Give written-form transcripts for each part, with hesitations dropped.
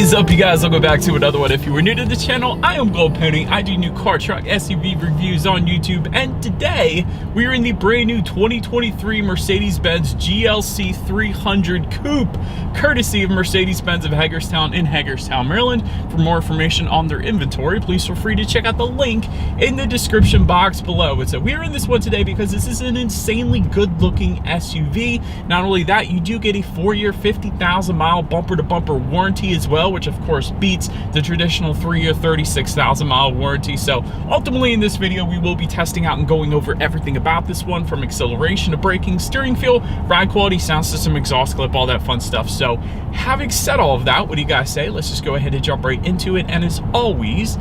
is up, you guys? Welcome back to another one. If you were new to the channel, I am Gold Pony. I do new car, truck, SUV reviews on YouTube, and today we are in the brand new 2023 Mercedes-Benz GLC 300 Coupe, courtesy of Mercedes-Benz of Hagerstown in Hagerstown, Maryland. For more information on their inventory, please feel free to check out the link in the description box below. And so we are in this one today because this is an insanely good-looking SUV. Not only that, you do get a 4-year, 50,000-mile bumper-to-bumper warranty as well, which of course beats the traditional 3-year, 36,000-mile warranty. So ultimately in this video, we will be testing out and going over everything about this one, from acceleration to braking, steering feel, ride quality, sound system, exhaust clip, all that fun stuff. So having said all of that, what do you guys say? Let's just go ahead and jump right into it. And as always,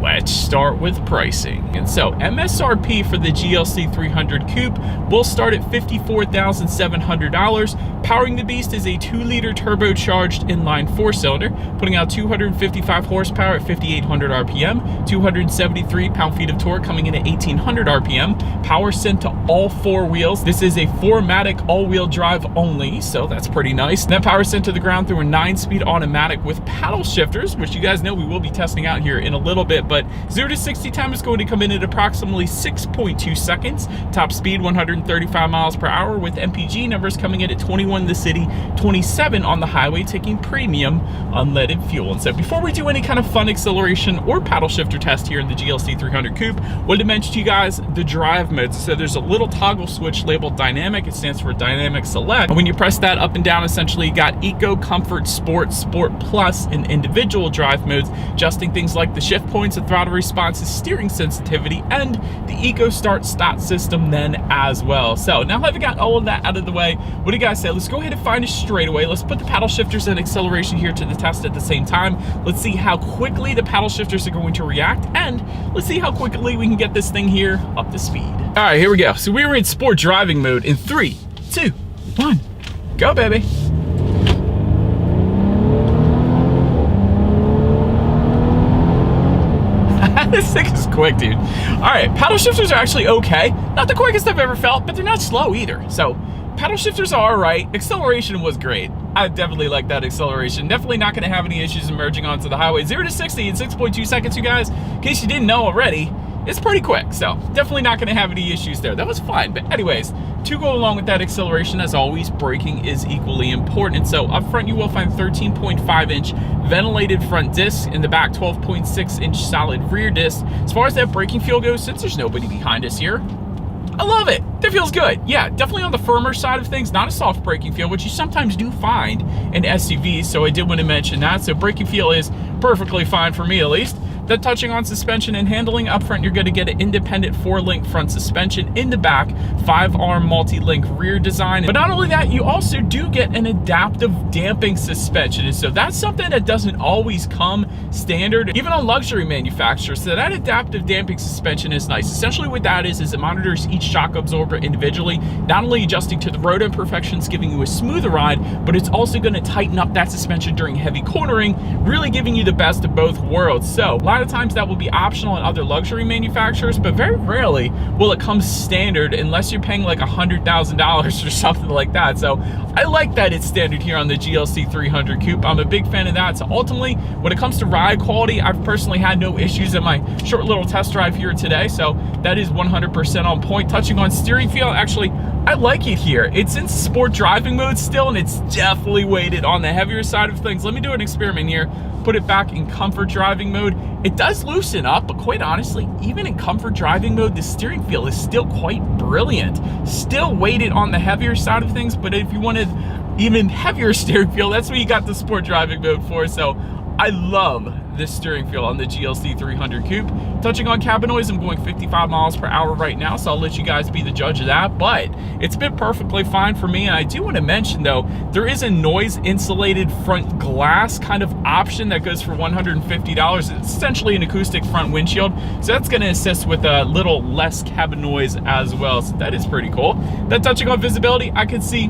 let's start with pricing. And so MSRP for the GLC 300 Coupe will start at $54,700. Powering the beast is a 2-liter turbocharged inline 4-cylinder, putting out 255 horsepower at 5,800 RPM, 273 pound-feet of torque coming in at 1,800 RPM. Power sent to all 4 wheels. This is a 4MATIC all-wheel drive only, so that's pretty nice. That power sent to the ground through a 9-speed automatic with paddle shifters, which you guys know we will be testing out here in a little bit. But 0 to 60 time is going to come in at approximately 6.2 seconds. Top speed 135 miles per hour, with MPG numbers coming in at 21 in the city, 27 on the highway, taking premium unleaded fuel. And so before we do any kind of fun acceleration or paddle shifter test here in the GLC 300 Coupe, wanted to mention to you guys the drive modes. So there's a little toggle switch labeled dynamic. It stands for dynamic select. And when you press that up and down, essentially you got eco, comfort, sport, sport plus, and individual drive modes, adjusting things like the shift points, the throttle responses, steering sensitivity, and the eco start stop system then as well. So now that I've got all of that out of the way, what do you guys say? Let's go ahead and find a straightaway. Let's put the paddle shifters and acceleration here to the test at the same time. Let's see how quickly the paddle shifters are going to react, and let's see how quickly we can get this thing here up to speed. All right, here we go. So we were in sport driving mode in 3, 2, 1, go, baby. This thing is quick, dude. All right, paddle shifters are actually okay. Not the quickest I've ever felt, but they're not slow either. So paddle shifters are all right. Acceleration was great. I definitely like that acceleration. Definitely not going to have any issues emerging onto the highway. 0 to 60 in 6.2 seconds, you guys. In case you didn't know already, it's pretty quick. So definitely not going to have any issues there. That was fine. But anyways, to go along with that acceleration, as always, braking is equally important. And so up front, you will find 13.5-inch ventilated front discs. In the back, 12.6-inch solid rear discs. As far as that braking feel goes, since there's nobody behind us here, I love it. That feels good. Yeah, definitely on the firmer side of things, not a soft braking feel, which you sometimes do find in SUVs, so I did want to mention that. So braking feel is perfectly fine for me, at least. Then touching on suspension and handling, up front you're going to get an independent 4-link front suspension. In the back, 5-arm multi-link rear design. But not only that, you also do get an adaptive damping suspension. And so that's something that doesn't always come standard, even on luxury manufacturers. So that adaptive damping suspension is nice. Essentially what that is it monitors each shock absorber individually, not only adjusting to the road imperfections, giving you a smoother ride, but it's also going to tighten up that suspension during heavy cornering, really giving you the best of both worlds. So a lot of times that will be optional in other luxury manufacturers, but very rarely will it come standard unless you're paying like $100,000 or something like that. So I like that it's standard here on the GLC 300 Coupe. I'm a big fan of that. So ultimately, when it comes to ride quality, I've personally had no issues in my short little test drive here today. So that is 100% on point. Touching on steering feel, actually, I like it here. It's in sport driving mode still, and it's definitely weighted on the heavier side of things. Let me do an experiment here. Put it back in comfort driving mode. It does loosen up, but quite honestly, even in comfort driving mode, the steering feel is still quite brilliant. Still weighted on the heavier side of things, but if you wanted even heavier steering feel, that's what you got the sport driving mode for. So I love this steering feel on the GLC 300 Coupe. Touching on cabin noise, I'm going 55 miles per hour right now, so I'll let you guys be the judge of that, but it's been perfectly fine for me. And I do want to mention though, there is a noise insulated front glass kind of option that goes for $150. It's essentially an acoustic front windshield, so that's going to assist with a little less cabin noise as well, so that is pretty cool. Then touching on visibility, I can see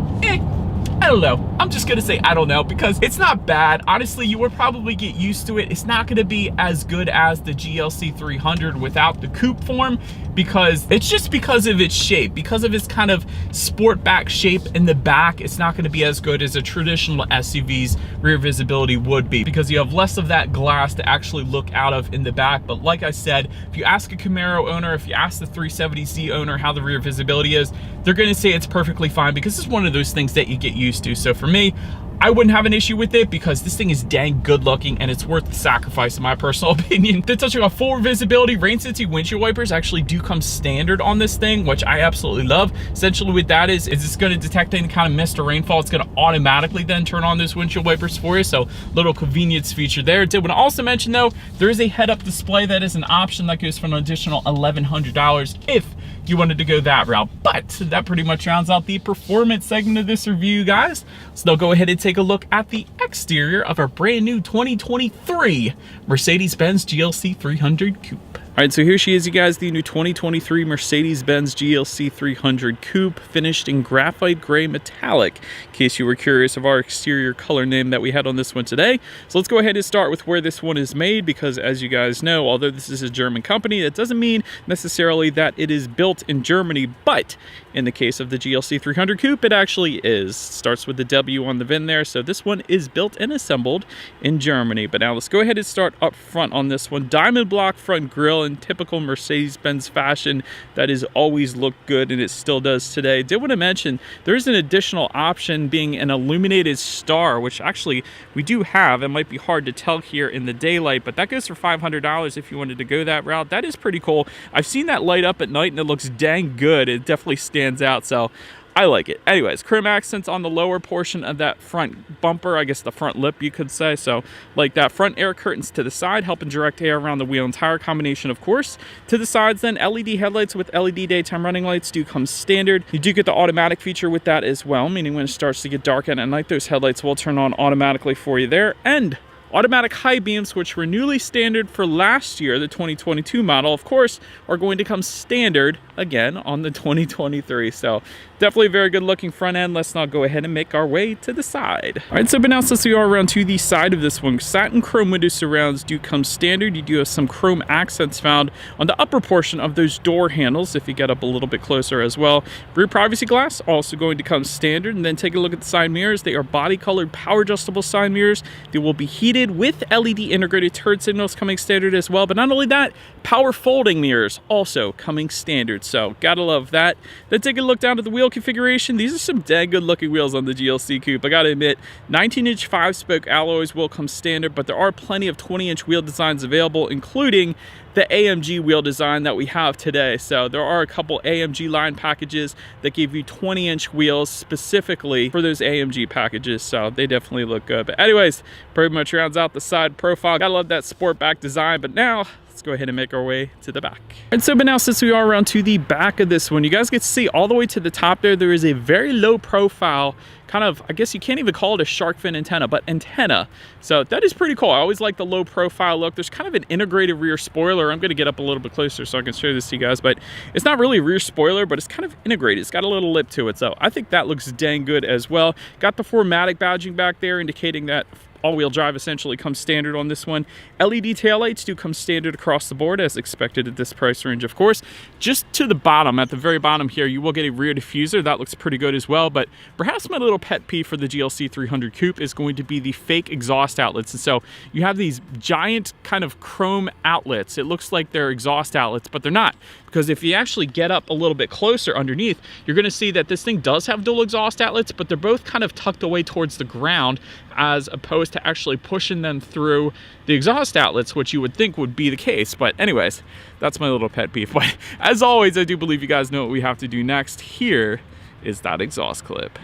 I don't know. I'm just gonna say I don't know because it's not bad. Honestly, you would probably get used to it. It's not gonna be as good as the GLC 300 without the coupe form because it's just because of its shape, because of its kind of sport back shape in the back. It's not gonna be as good as a traditional SUV's rear visibility would be because you have less of that glass to actually look out of in the back. But like I said, if you ask a Camaro owner, if you ask the 370Z owner how the rear visibility is, they're gonna say it's perfectly fine because it's one of those things that you get used to. So for me, I wouldn't have an issue with it because this thing is dang good looking and it's worth the sacrifice in my personal opinion. Then touching on full visibility, rain sensing windshield wipers actually do come standard on this thing, which I absolutely love. Essentially what that is it's going to detect any kind of mist or rainfall. It's going to automatically then turn on those windshield wipers for you. So little convenience feature there. Did want to also mention though, there is a head-up display that is an option that goes for an additional $1,100 if you wanted to go that route. But that pretty much rounds out the performance segment of this review, guys. So now go ahead and take a look at the exterior of our brand new 2023 Mercedes-Benz GLC 300 Coupe. All right, so here she is, you guys, the new 2023 Mercedes-Benz GLC 300 Coupe, finished in graphite gray metallic, in case you were curious of our exterior color name that we had on this one today. So let's go ahead and start with where this one is made, because as you guys know, although this is a German company, that doesn't mean necessarily that it is built in Germany, but in the case of the GLC 300 Coupe, it actually is. Starts with the W on the VIN there, so this one is built and assembled in Germany. But now let's go ahead and start up front on this one. Diamond block front grille in typical Mercedes-Benz fashion. That has always looked good, and it still does today. Did want to mention, there is an additional option being an illuminated star, which actually we do have. It might be hard to tell here in the daylight, but that goes for $500 if you wanted to go that route. That is pretty cool. I've seen that light up at night, and it looks dang good. It definitely stands out, so I like it. Anyways, chrome accents on the lower portion of that front bumper, I guess the front lip you could say. So like that, front air curtains to the side, helping direct air around the wheel and tire combination, of course. To the sides then, LED headlights with LED daytime running lights do come standard. You do get the automatic feature with that as well, meaning when it starts to get dark at night, those headlights will turn on automatically for you there. And automatic high beams, which were newly standard for last year, the 2022 model, of course, are going to come standard again on the 2023. So definitely a very good looking front end. Let's now go ahead and make our way to the side. All right, so but now since we are around to the side of this one, satin chrome window surrounds do come standard. You do have some chrome accents found on the upper portion of those door handles if you get up a little bit closer as well. Rear privacy glass also going to come standard. And then take a look at the side mirrors. They are body colored power adjustable side mirrors. They will be heated with LED integrated turn signals coming standard as well. But not only that, power folding mirrors also coming standard. So gotta love that. Then take a look down at the wheel configuration. These are some dang good looking wheels on the GLC Coupe. I gotta admit, 19-inch 5-spoke alloys will come standard, but there are plenty of 20-inch wheel designs available, including the AMG wheel design that we have today. So there are a couple AMG line packages that give you 20-inch wheels specifically for those AMG packages. So they definitely look good. But anyways, pretty much rounds out the side profile. Gotta love that sport back design. But now let's go ahead and make our way to the back. And so, but now since we are around to the back of this one, you guys get to see all the way to the top there is a very low profile kind of, I guess you can't even call it a shark fin antenna, but antenna. So that is pretty cool. I always like the low profile look. There's kind of an integrated rear spoiler. I'm going to get up a little bit closer so I can show this to you guys, but it's not really a rear spoiler, but it's kind of integrated. It's got a little lip to it. So I think that looks dang good as well. Got the 4MATIC badging back there indicating that all-wheel drive essentially comes standard on this one. LED taillights do come standard across the board as expected at this price range, of course. Just to the bottom, at the very bottom here, you will get a rear diffuser. That looks pretty good as well, but perhaps my little pet peeve for the GLC 300 Coupe is going to be the fake exhaust outlets. And so you have these giant kind of chrome outlets. It looks like they're exhaust outlets, but they're not. Because if you actually get up a little bit closer underneath, you're gonna see that this thing does have dual exhaust outlets, but they're both kind of tucked away towards the ground as opposed to actually pushing them through the exhaust outlets, which you would think would be the case. But anyways, that's my little pet peeve. But as always, I do believe you guys know what we have to do next. Here is that exhaust clip.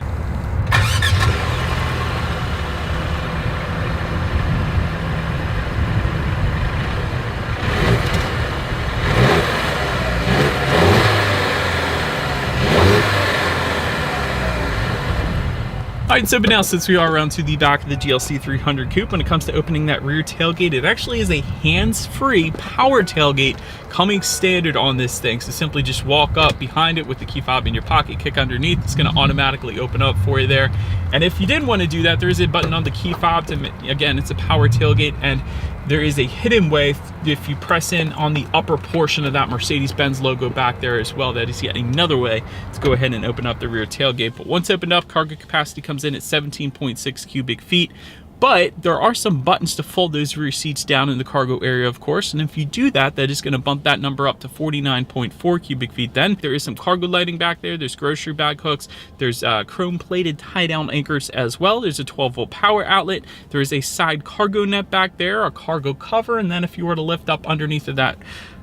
All right, so but now since we are around to the back of the GLC 300 Coupe, when it comes to opening that rear tailgate, it actually is a hands-free power tailgate coming standard on this thing. So simply just walk up behind it with the key fob in your pocket, kick underneath, it's gonna automatically open up for you there. And if you didn't want to do that, there is a button on the key fob to, again, it's a power tailgate, and there is a hidden way if you press in on the upper portion of that Mercedes-Benz logo back there as well. That is yet another way to go ahead and open up the rear tailgate. But once opened up, cargo capacity comes in at 17.6 cubic feet. But there are some buttons to fold those rear seats down in the cargo area, of course. And if you do that, that is going to bump that number up to 49.4 cubic feet. Then there is some cargo lighting back there. There's grocery bag hooks. There's chrome plated tie down anchors as well. There's a 12-volt power outlet. There is a side cargo net back there, a cargo cover. And then if you were to lift up underneath of that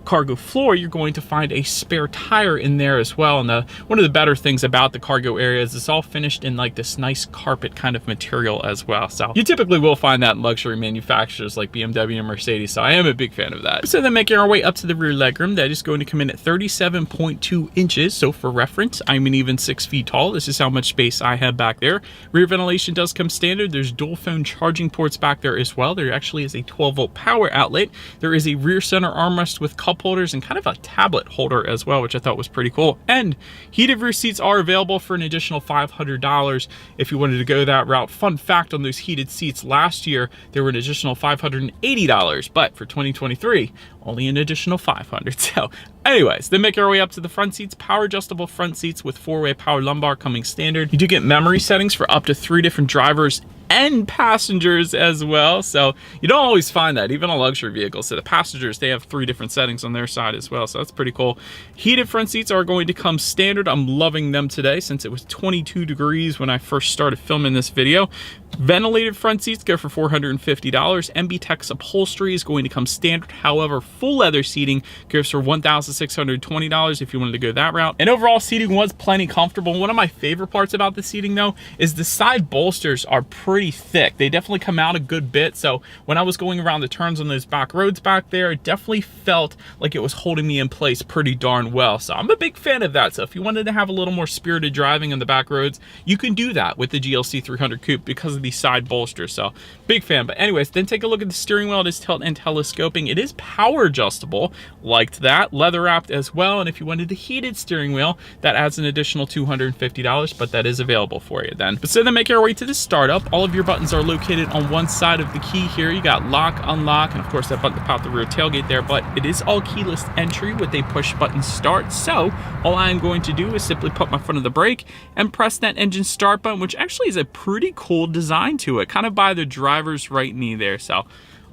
cargo floor, you're going to find a spare tire in there as well. And one of the better things about the cargo area is it's all finished in like this nice carpet kind of material as well. So you typically will find that in luxury manufacturers like BMW and Mercedes. So I am a big fan of that. So then making our way up to the rear legroom, that is going to come in at 37.2 inches. So for reference, I'm an even 6 feet tall. This is how much space I have back there. Rear ventilation does come standard. There's dual phone charging ports back there as well. There actually is a 12-volt power outlet. There is a rear center armrest with cup holders and kind of a tablet holder as well, which I thought was pretty cool. And heated rear seats are available for an additional $500 if you wanted to go that route. Fun fact on those heated seats, last year they were an additional $580, but for 2023 only an additional $500. So anyways, then make our way up to the front seats. Power adjustable front seats with 4-way power lumbar coming standard. You do get memory settings for up to 3 different drivers and passengers as well. So you don't always find that, even on luxury vehicles. So the passengers, they have 3 different settings on their side as well. So that's pretty cool. Heated front seats are going to come standard. I'm loving them today since it was 22 degrees when I first started filming this video. Ventilated front seats go for $450. MB-Tex upholstery is going to come standard. However, full leather seating goes for $1,620 if you wanted to go that route. And overall seating was plenty comfortable. One of my favorite parts about the seating though is the side bolsters are pretty thick. They definitely come out a good bit. So when I was going around the turns on those back roads back there, it definitely felt like it was holding me in place pretty darn well. So I'm a big fan of that. So if you wanted to have a little more spirited driving on the back roads, you can do that with the GLC 300 Coupe because of the side bolsters. So big fan. But anyways, then take a look at the steering wheel. It is tilt and telescoping. It is power adjustable. Liked that. Leather wrapped as well. And if you wanted the heated steering wheel, that adds an additional $250, but that is available for you then. But so then make our way to the startup. All of your buttons are located on one side of the key here. You got lock, unlock, and of course that button to pop the rear tailgate there, but it is all keyless entry with a push button start. So all I'm going to do is simply put my foot on the brake and press that engine start button, which actually is a pretty cool design to it, kind of by the driver's right knee there. So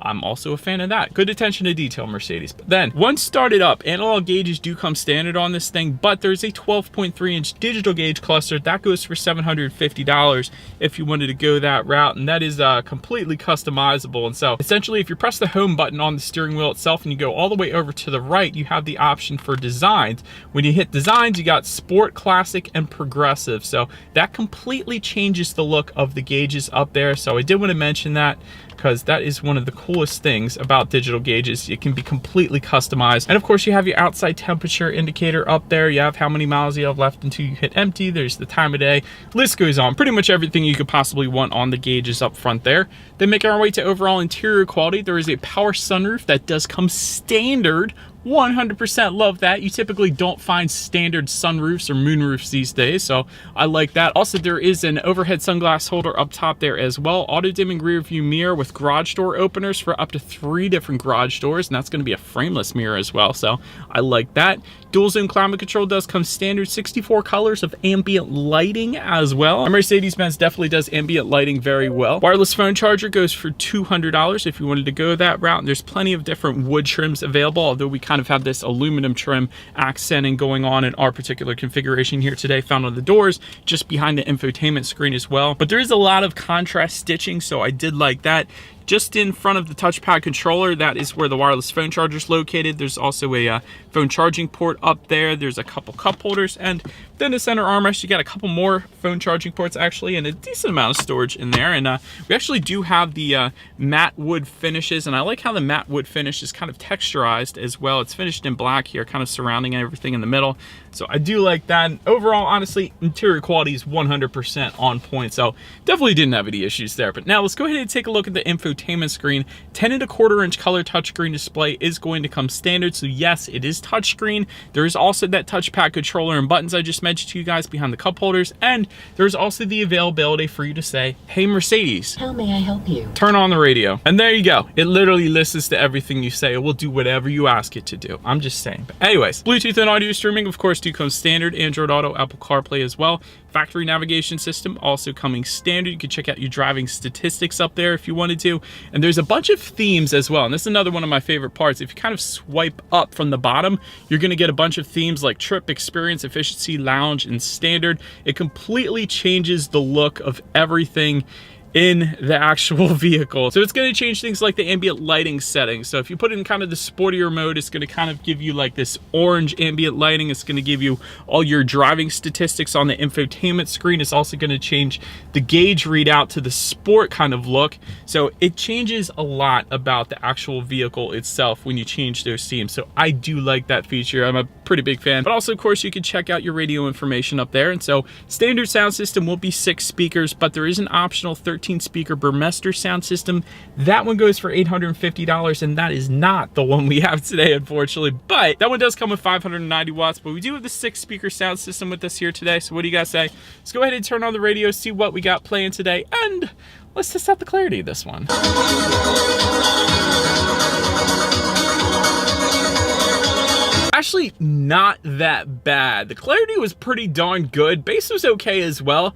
I'm also a fan of that. Good attention to detail, Mercedes. But then once started up, analog gauges do come standard on this thing, but there's a 12.3-inch digital gauge cluster that goes for $750 if you wanted to go that route, and that is completely customizable. And so essentially, if you press the home button on the steering wheel itself and you go all the way over to the right, you have the option for designs. When you hit designs, you got sport, classic, and progressive. So that completely changes the look of the gauges up there. So I did want to mention that, because that is one of the coolest things about digital gauges. It can be completely customized. And of course you have your outside temperature indicator up there. You have how many miles you have left until you hit empty. There's the time of day. List goes on. Pretty much everything you could possibly want on the gauges up front there. Then making our way to overall interior quality, there is a power sunroof that does come standard. 100% love that. You typically don't find standard sunroofs or moonroofs these days, so I like that. Also, there is an overhead sunglass holder up top there as well. Auto dimming rear view mirror with garage door openers for up to 3 different garage doors, and that's going to be a frameless mirror as well, so I like that. Dual zone climate control does come standard. 64 colors of ambient lighting as well. A Mercedes-Benz definitely does ambient lighting very well. Wireless phone charger goes for $200 if you wanted to go that route. And there's plenty of different wood trims available, although we kind of have this aluminum trim accenting going on in our particular configuration here today, found on the doors just behind the infotainment screen as well. But there is a lot of contrast stitching, so I did like that. just in front of the touchpad controller, that is where the wireless phone charger is located. There's also a phone charging port up there. There's a couple cup holders, and then the center armrest, you got a couple more phone charging ports actually, and a decent amount of storage in there. And we actually do have the matte wood finishes, and I like how the matte wood finish is kind of texturized as well. It's finished in black here, kind of surrounding everything in the middle. So I do like that. And overall, honestly, interior quality is 100% on point. So definitely didn't have any issues there. But now let's go ahead and take a look at the infotainment screen. 10.25-inch color touchscreen display is going to come standard. So yes, it is touchscreen. There is also that touchpad controller and buttons I just mentioned to you guys behind the cup holders. And there's also the availability for you to say, hey Mercedes, how may I help you? Turn on the radio. And there you go. It literally listens to everything you say. It will do whatever you ask it to do. I'm just saying. But anyways, Bluetooth and audio streaming, of course, do come standard. Android Auto, Apple CarPlay as well. Factory navigation system also coming standard. You can check out your driving statistics up there if you wanted to. And there's a bunch of themes as well. And this is another one of my favorite parts. If you kind of swipe up from the bottom, you're going to get a bunch of themes like trip, experience, efficiency, lounge, and standard. It completely changes the look of everything in the actual vehicle. So it's going to change things like the ambient lighting settings. So if you put in kind of the sportier mode, it's going to kind of give you like this orange ambient lighting. It's going to give you all your driving statistics on the infotainment screen. It's also going to change the gauge readout to the sport kind of look. So it changes a lot about the actual vehicle itself when you change those themes. So I do like that feature. I'm a pretty big fan. But also, of course, you can check out your radio information up there. And so standard sound system will be 6 speakers, but there is an optional 13-speaker Burmester sound system. That one goes for $850, and that is not the one we have today, unfortunately. But that one does come with 590 watts, but we do have the 6-speaker sound system with us here today. So what do you guys say? Let's go ahead and turn on the radio, see what we got playing today, and let's test out the clarity of this one. Actually, not that bad. The clarity was pretty darn good. Bass was okay as well.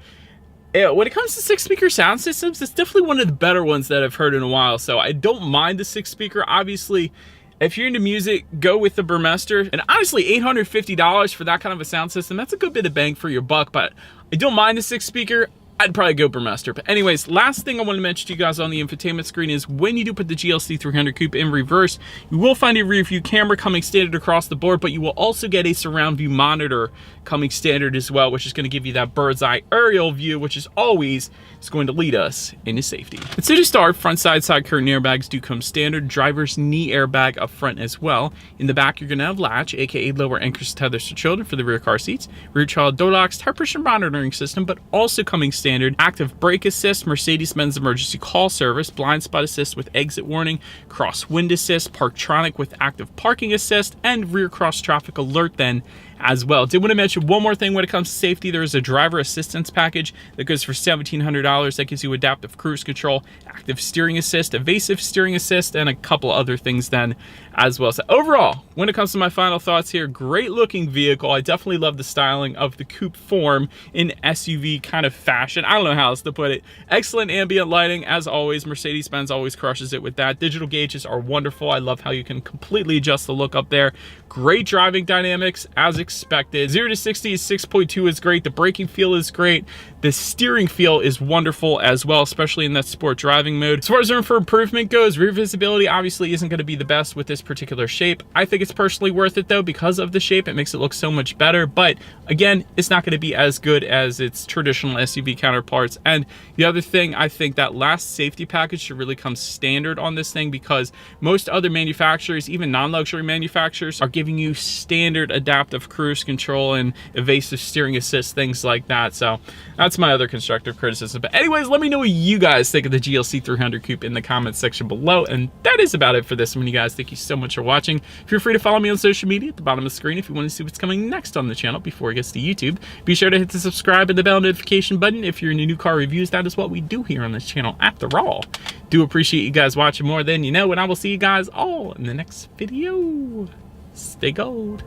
When it comes to 6-speaker sound systems, it's definitely one of the better ones that I've heard in a while. So I don't mind the 6-speaker. Obviously, if you're into music, go with the Burmester. And honestly, $850 for that kind of a sound system, that's a good bit of bang for your buck. But I don't mind the 6-speaker. I'd probably go Burmester. But anyways, last thing I want to mention to you guys on the infotainment screen is when you do put the GLC 300 Coupe in reverse, you will find a rear view camera coming standard across the board, but you will also get a surround view monitor coming standard as well, which is going to give you that bird's eye aerial view, which is always going to lead us into safety. And so to start, front side curtain airbags do come standard. Driver's knee airbag up front as well. In the back, you're going to have latch, aka lower anchors tethers to children for the rear car seats, rear child door locks, tire pressure monitoring system, but also coming standard, active brake assist, Mercedes-Benz emergency call service, blind spot assist with exit warning, cross wind assist, Parktronic with active parking assist, and rear cross traffic alert then as well. Did want to mention one more thing when it comes to safety. There is a driver assistance package that goes for $1,700. That gives you adaptive cruise control, active steering assist, evasive steering assist, and a couple other things then as well. So overall, when it comes to my final thoughts here, great looking vehicle. I definitely love the styling of the coupe form in SUV kind of fashion. I don't know how else to put it. Excellent ambient lighting as always. Mercedes-Benz always crushes it with that. Digital gauges are wonderful. I love how you can completely adjust the look up there. Great driving dynamics as expected. 0 to 60 is 6.2 is great. The braking feel is great. The steering feel is wonderful as well, especially in that sport driving mode. As far as room for improvement goes, rear visibility obviously isn't going to be the best with this particular shape. I think it's personally worth it though because of the shape. It makes it look so much better, but again, it's not going to be as good as its traditional SUV counterparts. And the other thing, I think that last safety package should really come standard on this thing because most other manufacturers, even non-luxury manufacturers, are giving you standard adaptive cruise control and evasive steering assist, things like that. So that's my other constructive criticism. But anyways, let me know what you guys think of the GLC 300 Coupe in the comments section below. And that is about it for this one, you guys. Thank you so much for watching. Feel free to follow me on social media at the bottom of the screen if you want to see what's coming next on the channel before it gets to YouTube. Be sure to hit the subscribe and the bell notification button if you're into new car reviews. That is what we do here on this channel after all. Do appreciate you guys watching more than you know, and I will see you guys all in the next video. Stay gold.